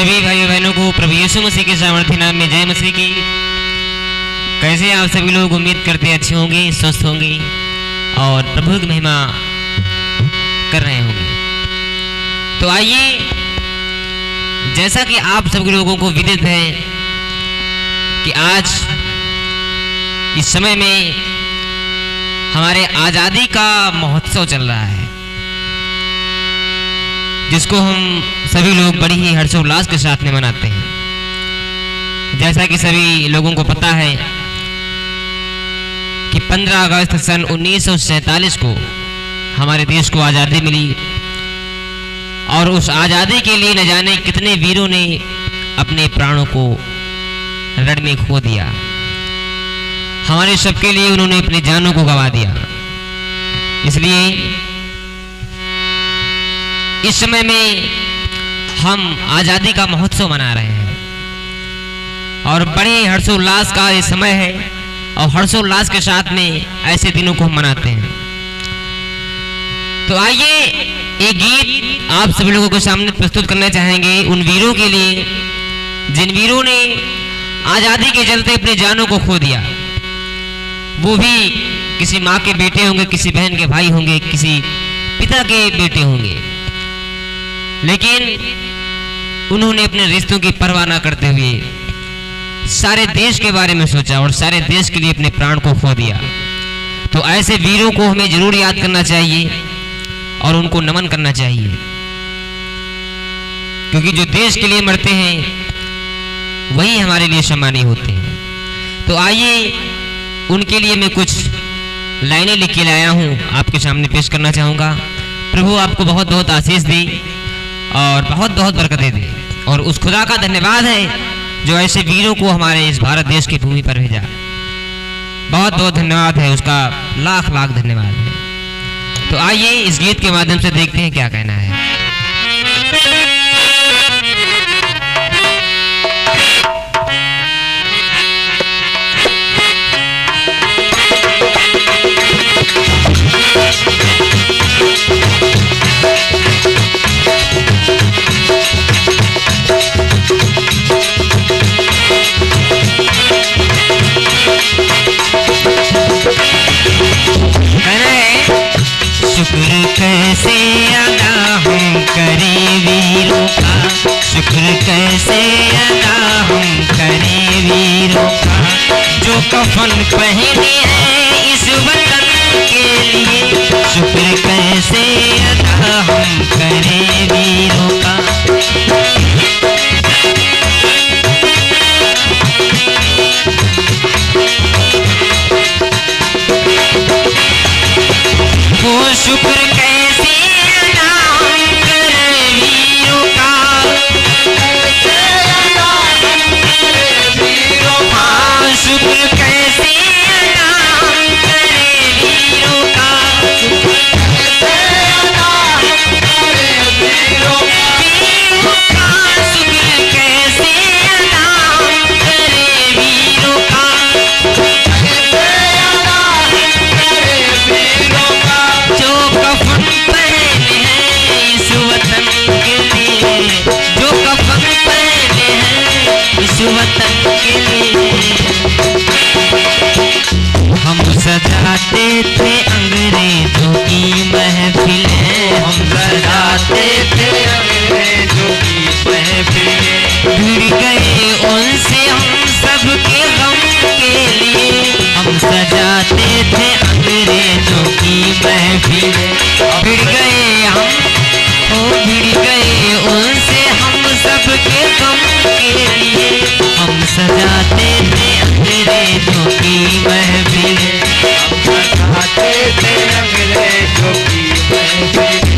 सभी भाइयों बहनों को प्रभु यीशु मसीह के सामर्थ्य नाम में जय मसीह की। कैसे आप सभी लोग उम्मीद करते अच्छे होंगे, स्वस्थ होंगे और प्रभु की महिमा कर रहे होंगे। तो आइए, जैसा कि आप सभी लोगों को विदित है कि आज इस समय में हमारे आज़ादी का महोत्सव चल रहा है, जिसको हम सभी लोग बड़ी ही हर्षोल्लास के साथ में मनाते हैं। जैसा कि सभी लोगों को पता है कि 15 अगस्त सन 1947 को हमारे देश को आज़ादी मिली और उस आज़ादी के लिए न जाने कितने वीरों ने अपने प्राणों को रण में खो दिया। हमारे सबके लिए उन्होंने अपनी जानों को गंवा दिया। इसलिए इस समय में हम आज़ादी का महोत्सव मना रहे हैं और बड़े हर्षोल्लास का ये समय है और हर्षोल्लास के साथ में ऐसे दिनों को हम मनाते हैं। तो आइए, एक गीत आप सभी लोगों के सामने प्रस्तुत करना चाहेंगे उन वीरों के लिए जिन वीरों ने आज़ादी के चलते अपनी जानों को खो दिया। वो भी किसी माँ के बेटे होंगे, किसी बहन के भाई होंगे, किसी पिता के बेटे होंगे, लेकिन उन्होंने अपने रिश्तों की परवाह न करते हुए सारे देश के बारे में सोचा और सारे देश के लिए अपने प्राण को खो दिया। तो ऐसे वीरों को हमें जरूर याद करना चाहिए और उनको नमन करना चाहिए, क्योंकि जो देश के लिए मरते हैं वही हमारे लिए सम्मानीय होते हैं। तो आइए, उनके लिए मैं कुछ लाइनें लिख के लाया हूँ, आपके सामने पेश करना चाहूँगा। प्रभु आपको बहुत बहुत आशीष दे और बहुत बहुत बरकतें दे, और उस खुदा का धन्यवाद है जो ऐसे वीरों को हमारे इस भारत देश की भूमि पर भेजा। बहुत बहुत धन्यवाद है, उसका लाख लाख धन्यवाद है। तो आइए, इस गीत के माध्यम से देखते हैं क्या कहना है। शुक्र कैसे अदा हम करें वीरों का, शुक्र कैसे अदा हम करें वीरों का, जो कफन पहने हैं इस वतन के लिए। शुक्र कैसे अदा हम करें वीरों का। वो शुक्र कैसे अदा हम करें वीरों का, हाँ, शुक्र कैसे अदा हम करें वीरों का, वीरों का शुक्र कैसे अदा हम करें वीरों का। जो कफन पहने हैं इस वतन के लिए, जो कफन पहने हैं इस वतन के लिए। हम सजाते थे अंग्रेजों की महफिलें, हम सजाते थे अंग्रेजों की महफिलें, भिड़ गए उनसे हम सबके गम के लिए। हम सजाते थे अंग्रेजों की महफिलें, भिड़ गए हम, ओ भिड़ गए उनसे हम सबके गम के लिए। हम सजाते थे अंग्रेजों की महफिलें, हम सजाते थे अंग्रेजों की महफिलें।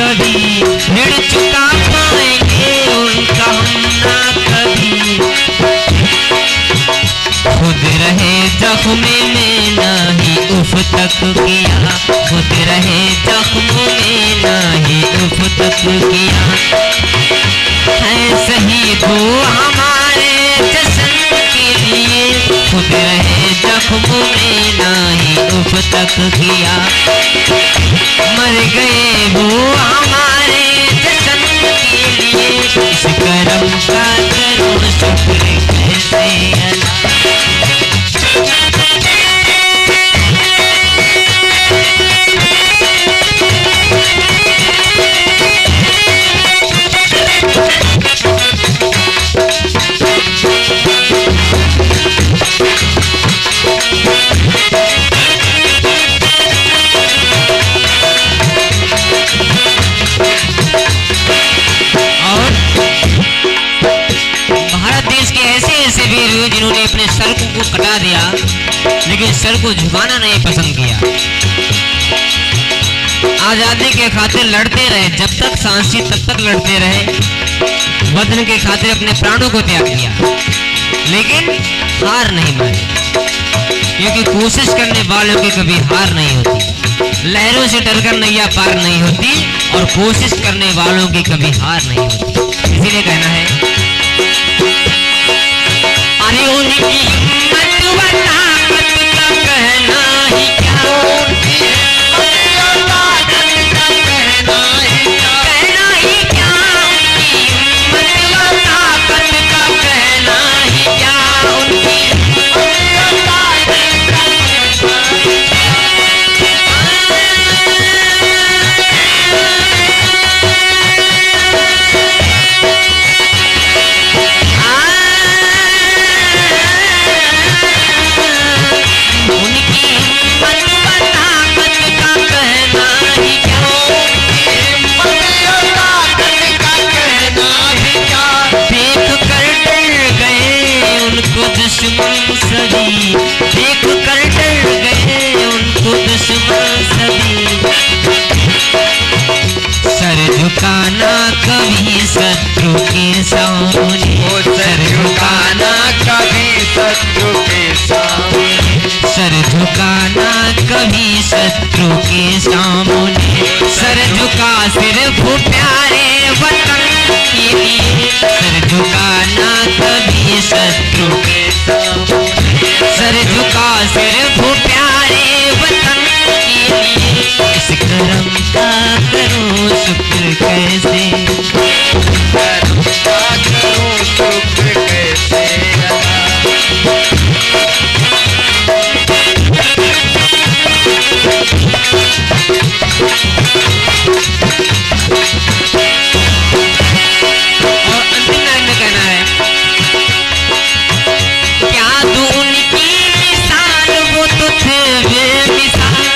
कभी, ऋण चुका पाएंगे उनका हम ना कभी। खुद रहे जख्म में नहीं उफ तक किया, खुद रहे जख्म में नहीं उफ तक किया। है सही तो हमारे जश्न के लिए, खुद रहे जख्म में नहीं उफ तक किया। मर गए वो हमारे जश्न के लिए, इस करम का करो शुक्र कैसे अदा। जिन्होंने अपने सर को कटा दिया लेकिन सर को झुकाना नहीं पसंद किया। आजादी के खातिर लड़ते रहे, जब तक सांस थी तब तक लड़ते रहे। वतन के खातिर अपने प्राणों को त्याग किया लेकिन हार नहीं मानी, क्योंकि कोशिश करने वालों की कभी हार नहीं होती। लहरों से डरकर नैया पार नहीं होती और कोशिश करने वालों की कभी हार नहीं होती। इसीलिए कहना है, अरे उनकी हिम्मत व ताकत का कहना ही क्या, उनकी हिम्मत व ताकत का कहना ही क्या, कहना ही क्या, उनकी हिम्मत व ताकत का कहना ही क्या, उनकी हिम्मत व ताकत का कहना ही क्या। दुश्मन सभी देख कर डर गए उनको दुश्मन सभी। सर झुकाना कभी शत्रु के सामने, सर झुकाना कभी शत्रु के सामने, सर झुकाना कभी शत्रु के सामने। सर झुका सिर्फ प्यारे वतन के लिए, सर झुकाना कभी शत्रु के सामने, सर झुका सिर्फ प्यारे वतन के लिए। इस करम का करो शुक्र कैसे, करम का करो शुक्र कैसे अदा। और अंतिम लाइन में कहना है, क्या तू उनकी मिसाल, वो तो थे बेमिसाल।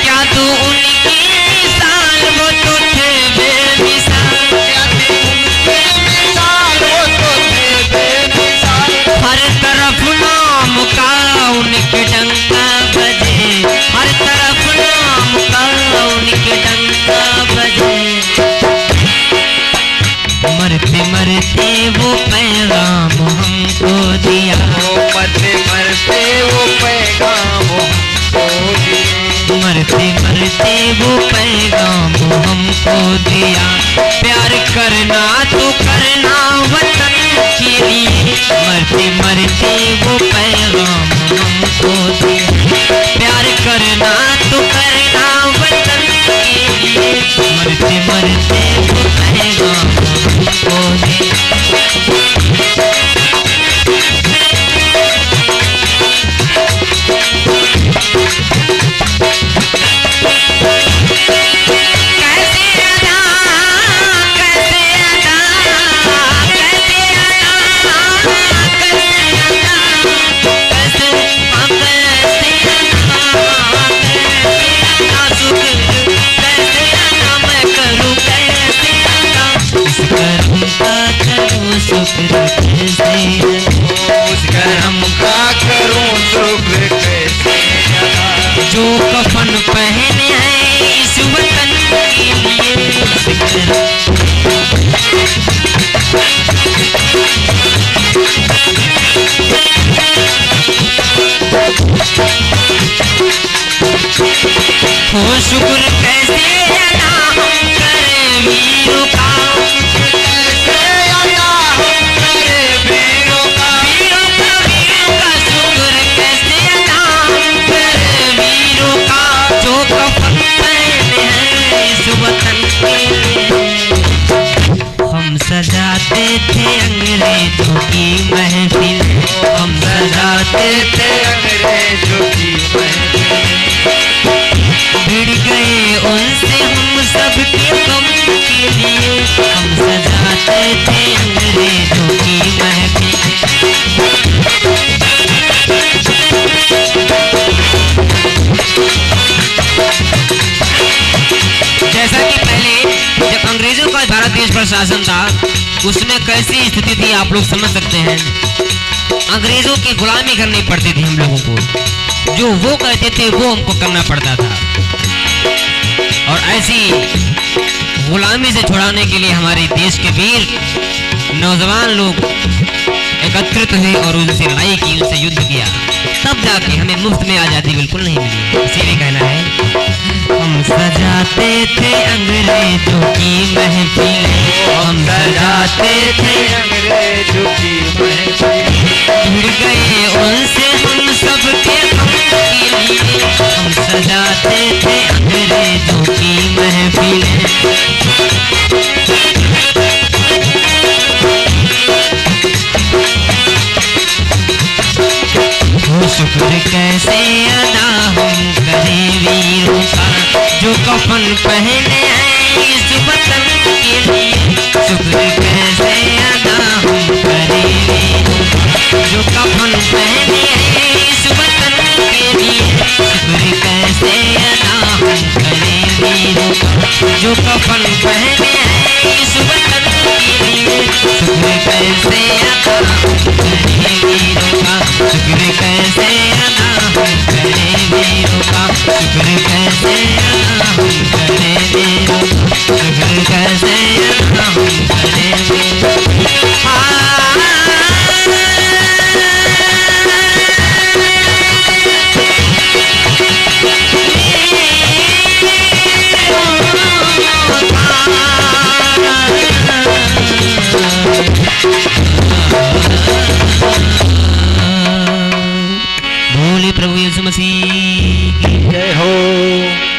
क्या तू उनकी मिसाल, वो तो थे बेमिसाल। वो तो थे बेमिसाल। हर तरफ नाम का उनके डंका बजे, हर तरफ नाम का उनके डंका बजे। मरते मरते वो पैगाम हमको दिया, मरते मरते वो पैगाम हमको दिया, मरते मरते वो पैगाम हमको दिया। प्यार करना तो करना वतन के लिए, मरते मरते वो पैगाम हमको दिया। प्यार करना तो करना वतन के लिए, मरते मरते वो पैगाम हमको दिया। शुक्र कैसे, उस करम का करूं शुक्र कैसे। जो कफन पहने हैं इस वतन के लिए। हो शुक्र कैसे अदा हम करें वीरों का, कैसे अदा हम करें वीरों का, वीरों का शुक्र कैसे अदा हम करें वीरों का, जो कफन पहने हैं इस वतन के लिए। हम सजाते थे अंग्रेजों की महफिल, हम सजाते थे अंग्रेजों की महफिल, भिड़ गए उनसे हम सबके गम के लिए। हम सजाते थे अंग्रेजों की महफिल। जैसा कि पहले जब अंग्रेजों का भारत देश पर शासन था, उसमें कैसी स्थिति थी आप लोग समझ सकते हैं। अंग्रेजों की गुलामी करनी पड़ती थी हम लोगों को, जो वो कहते थे वो हमको करना पड़ता था। और ऐसी गुलामी से छुड़ाने के लिए हमारे देश के वीर नौजवान लोग एकत्रित हुए और उनसे लड़ाई की, उनसे युद्ध किया, तब जाके हमें मुफ्त में आज़ादी बिल्कुल नहीं मिली। इसीलिए कहना है हम सजाते थे अंग्रेजों की महफिल, हम सजाते थे अंग्रेजों की महफिल, भिड़ गए उनसे हम सबके गम के लिए। हम सजाते थे अंग्रेजों की महफिल। वो शुक्र कैसे अदा हम करें वीरों का, जो कफन पहने हैं इस वतन के लिए। शुक्र कैसे अदा हम करें वीरों का, जो कफन पहने हैं इस वतन के लिए। शुक्र कैसे अदा हम करें वीरों का, जो कफन पहने हैं इस वतन के लिए। शुक्र कैसे अदा हम करें वीरों का, शुक्र कैसे अदा हम करें वीरों का, शुक्र कैसे अदा हम करें वीरों का, शुक्र कैसे अदा हम करें वीरों का। बोले प्रभु यीशु मसीह की जय हो।